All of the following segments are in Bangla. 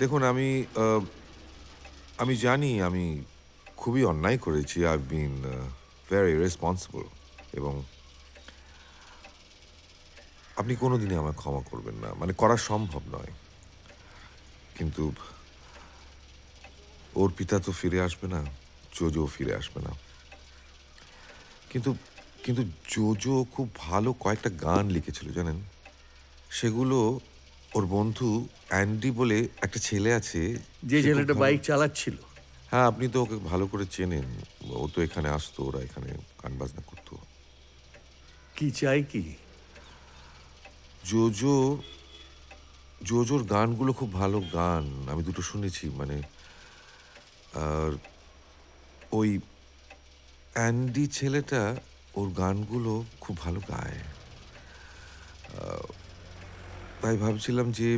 দেখুন আমি জানি আমি খুবই অন্যায় করেছি। আই বিন ভেরি রেসপন্সিবল এবং আপনি কোনোদিনই আমায় ক্ষমা করবেন না, মানে করা সম্ভব নয়। কিন্তু ওর পিতা তো ফিরে আসবে না, জোজো ফিরে আসবে না। কিন্তু কিন্তু জোজো খুব ভালো কয়েকটা গান লিখেছিল জানেন, সেগুলো ওর বন্ধু অ্যান্ডি বলে একটা ছেলে আছে, যে ছেলেটা বাইক চালাচ্ছিল। হ্যাঁ, আপনি তো ওকে ভালো করে চেনেন। ও তো এখানে আসতো, ওরা এখানে গান বাজনা করতো। কি চাই কি? জোজোর গানগুলো খুব ভালো গান, আমি দুটো শুনেছি। মানে আর ওই অ্যান্ডি ছেলেটা ওর গানগুলো খুব ভালো গায়। তাই ভাবছিলাম যে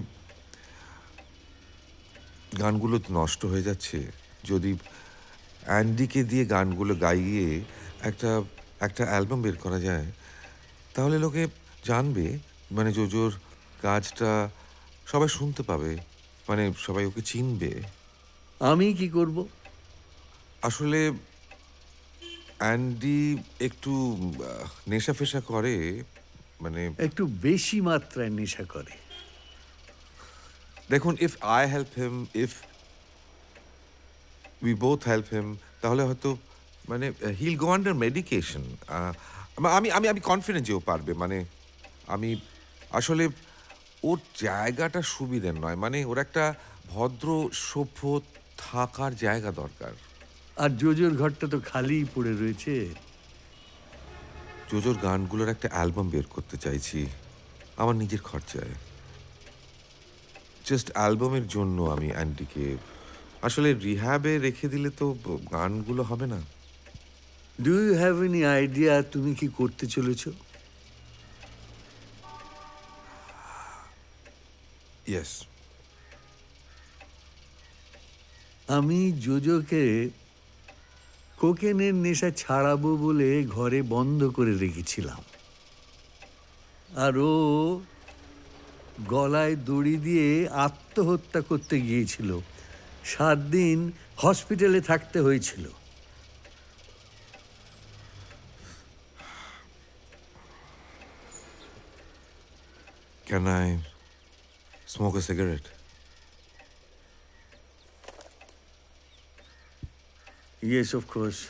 গানগুলো তো নষ্ট হয়ে যাচ্ছে, যদি অ্যান্ডিকে দিয়ে গানগুলো গাইয়ে একটা একটা অ্যালবাম বের করা যায়, তাহলে লোকে জানবে, মানে জোজোর কাজটা সবাই শুনতে পাবে, মানে সবাই ওকে চিনবে। আমি কি করব? আসলে অ্যান্ডি একটু নেশা ফেশা করে, মানে একটু বেশি মাত্রায় নেশা করে। দেখুন, if I help him, if we both help him, তাহলে হয়তো মানে হিল গো আন্ডার মেডিকেশন। আমি আমি আমি কনফিডেন্ট যে ও পারবে। মানে আমি আসলে ওর জায়গাটা সুবিধের নয়, মানে ওর একটা ভদ্র সভ্য থাকার জায়গা দরকার। আর জোজোর ঘরটা তো খালিই পড়ে রয়েছে। জোজোর গানগুলোর একটা অ্যালবাম বের করতে চাইছি আমার নিজের খরচায়। জাস্ট অ্যালবামের জন্য আমি অ্যান্টিকে আসলে রিহ্যাবে রেখে দিলে তো গানগুলো হবে না। Do you have any idea তুমি কি করতে চলেছ? ইয়েস। আমি জোজোকে কোকেনের নেশা ছাড়াবো বলে ঘরে বন্ধ করে রেখেছিলাম, আর ও গলায় দড়ি দিয়ে আত্মহত্যা করতে গিয়েছিল। 7 দিন হসপিটালে থাকতে হয়েছিল। Can I smoke a cigarette? Yes, of course.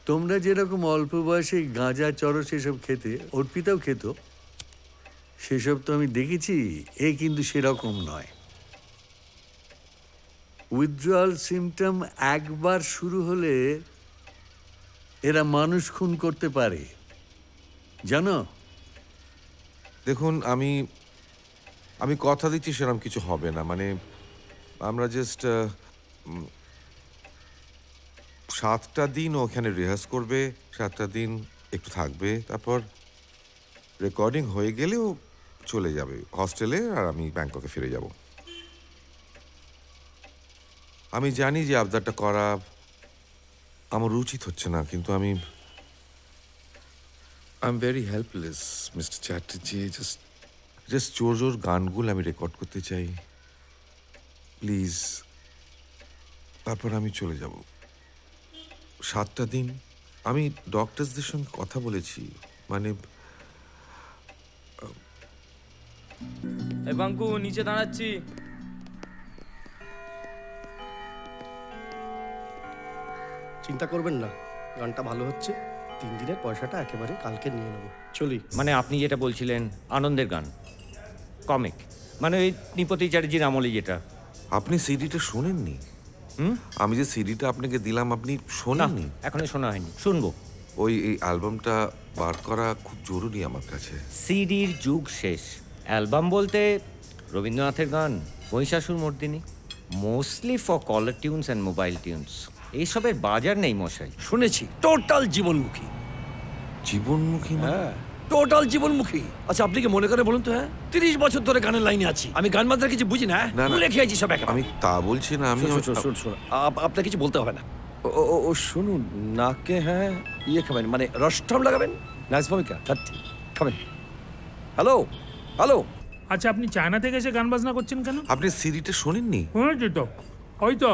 তোমরা যেরকম অল্প বয়সে গাঁজা চরস এসব খেতে, অর্পিতাও খেত, সেসব তো আমি দেখেছি। এ কিন্তু সেরকম নয়। উইথড্রয়াল সিমটম একবার শুরু হলে এরা মানুষ খুন করতে পারে, জানো? দেখুন, আমি কথা দিচ্ছি সেরকম কিছু হবে না। মানে আমরা জাস্ট 7টা দিন ওখানে রিহার্স করবে, 7টা দিন একটু থাকবে, তারপর রেকর্ডিং হয়ে গেলেও চলে যাবে হস্টেলে, আর আমি ব্যাংককে ফিরে যাব। আমি জানি যে আবদারটা করা আমার উচিত হচ্ছে না, কিন্তু I am very helpless mister Chatterjee. Just জোর গানগুলো আমি রেকর্ড করতে চাই, প্লিজ। তারপর আমি চলে যাব। 7টা দিন আমি ডক্টরসদের সঙ্গে কথা বলেছি, মানে বাঙ্কু নিচে দাঁড়াচ্ছি। চিন্তা করবেন না, গানটা ভালো হচ্ছে। 3 দিনের পয়সাটা একেবারে কালকে নিয়ে নেব। চলি। মানে আপনি যেটা বলছিলেন আনন্দের গান, কমিক, মানে ওই নৃপতি চ্যাটার্জির আমলে যেটা। আপনি সিডিটা শোনেননি? আমি যে সিডিটা আপনাকে দিলাম আপনি শোনেননি? এখনো শোনা হয়নি, শুনবো। এই অ্যালবামটা বার করা খুব জরুরি আমার কাছে। সিডির যুগ শেষ। অ্যালবাম বলতে রবীন্দ্রনাথের গান, Mahishasura Mardini, mostly for caller tunes and mobile tunes. এইসবের বাজার নেই মশাই। শুনেছি টোটাল জীবনমুখী। জীবনমুখী? হ্যাঁ, টোটাল জীবনমুখী। আচ্ছা, আপনি কি মনে করে বলুন তো? হ্যাঁ, 30 বছর ধরে গানের লাইনে আছি আমি। গান বাজনা কিছু বুঝি না, ভুলে খেয়েছি সব। আমি তা বলছি না। আমি শুনুন, আপনার কিছু বলতে হবে না। ও শুনুন, নাকে হ্যাঁ ইয়ে খাবেন, মানে রসটাম লাগাবেন। নাইস ভূমিকা খাবেন। Hello hello. আচ্ছা, আপনি চায়না থেকে এসে গান বাজনা করছেন কেন? আপনি সিডিটা শোনেননি? শুনেছি তো, ওই তো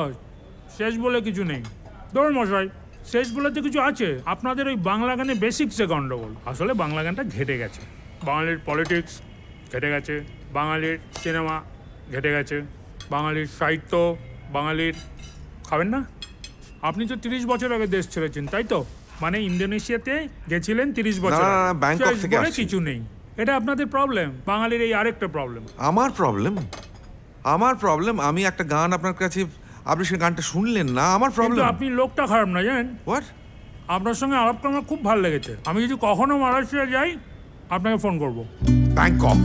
শেষ বলে কিছু নেই। ধরুন মশাই, শেষ বলে তো কিছু আছে। আপনাদের ওই বাংলা গানে বেসিক্সে গন্ডগোল। আসলে বাংলা গানটা ঘেটে গেছে। বাঙালির পলিটিক্স ঘেটে গেছে, বাঙালির সিনেমা ঘেটে গেছে, বাঙালির সাহিত্য, বাঙালির খাবেন না। আপনি তো 30 বছর আগে দেশ ছেড়েছেন, তাই তো? মানে ইন্দোনেশিয়াতে গেছিলেন 30 বছর না, আগে। ব্যাংকক শেষ থেকে বলে আসছি। কিছু নেই। এটা আপনাদের প্রবলেম, বাঙালির এই আরেকটা প্রবলেম। আমার প্রবলেম আমি একটা গান আপনার কাছে, আপনি সে গানটা শুনলেন না, আমার কিন্তু প্রবলেম। আপনি লোকটা খারাপ না, জানেন? হোয়াট? আপনার সঙ্গে আলাপ করে আমার খুব ভালো লেগেছে। আমি যদি কখনো মালয়েশিয়া যাই আপনাকে ফোন করব। ব্যাংকক।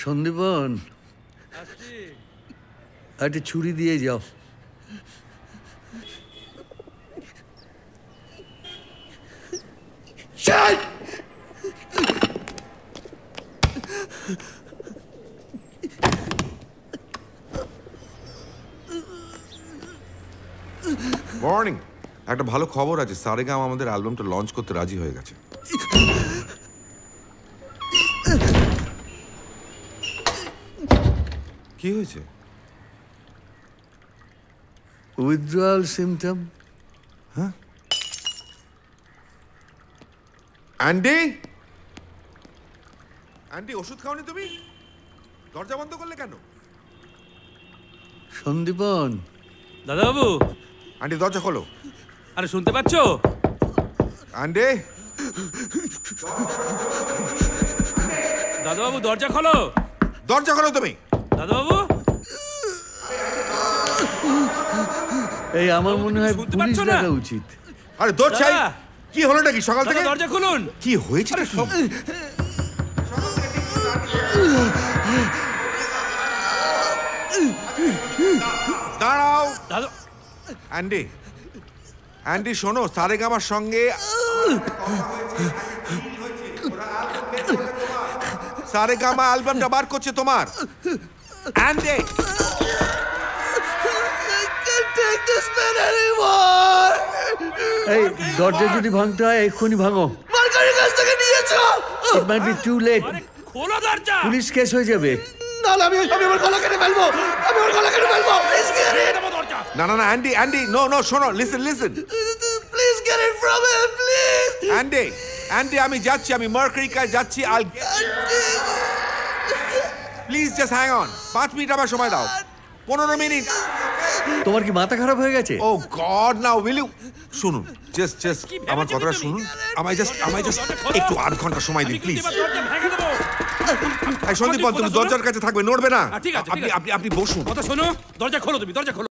সন্দীপন, একটা ছুরি দিয়ে যাও। মর্নিং। একটা ভালো খবর আছে, সারেগাম আমাদের অ্যালবামটা লঞ্চ করতে রাজি হয়ে গেছে। কি হয়েছে? Withdrawal symptom. হ্যাঁ? অ্যান্ডি, ওষুধ খাওনি তুমি? দরজা বন্ধ করলে কেন? সন্দীপন। দাদাবাবু। আন্টি দরজা খোলো। আরে শুনতে পাচ্ছো? আন্টি, দাদাবাবু দরজা খোলো। দরজা খোলো তুমি। দাদাবাবু। এই আমার মনে হয় শুনতে পুলিশ পাচ্ছ না? ডাকা উচিত। আরে দৌড় চাই। দাদা! কি হলো নাকি সকাল থেকে? দরজা খুলুন। কি হয়েছে? সব দাঁড়াও। দাদা। অ্যান্ডি শোনো, সারেগামার সঙ্গে সারেগামা অ্যালবামটা বার করছে তোমার। অ্যান্ডি, এই দরজা যদি ভাঙতে হয় এক্ষুনি ভাঙো। It might be too late. আরে খোলো দরজা। পুলিশ কেস হয়ে যাবে। না অ্যান্ডি, নো শোনো, লিসেন। অ্যান্ডি, আমি যাচ্ছি, আমি মার্কারি কাছে যাচ্ছি। Please just hang on. 5 minute আমার সময় দাও। 15 মিনিট। তোমার কি মাথা খারাপ হয়ে গেছে? ও গড, নাও উইল ইউ শুনুন, জাস্ট আমার কথাটা শুনুন। আমায় জাস্ট একটু আধ ঘন্টা সময় দিন প্লিজ। দরজা ভেঙে দেবো। সন্দীপ, তুমি দরজার কাছে থাকবে, নড়বে না। ঠিক আছে, আপনি বসুন। কথা শোনো, দরজা খোলো তুমি, দরজা খোলো।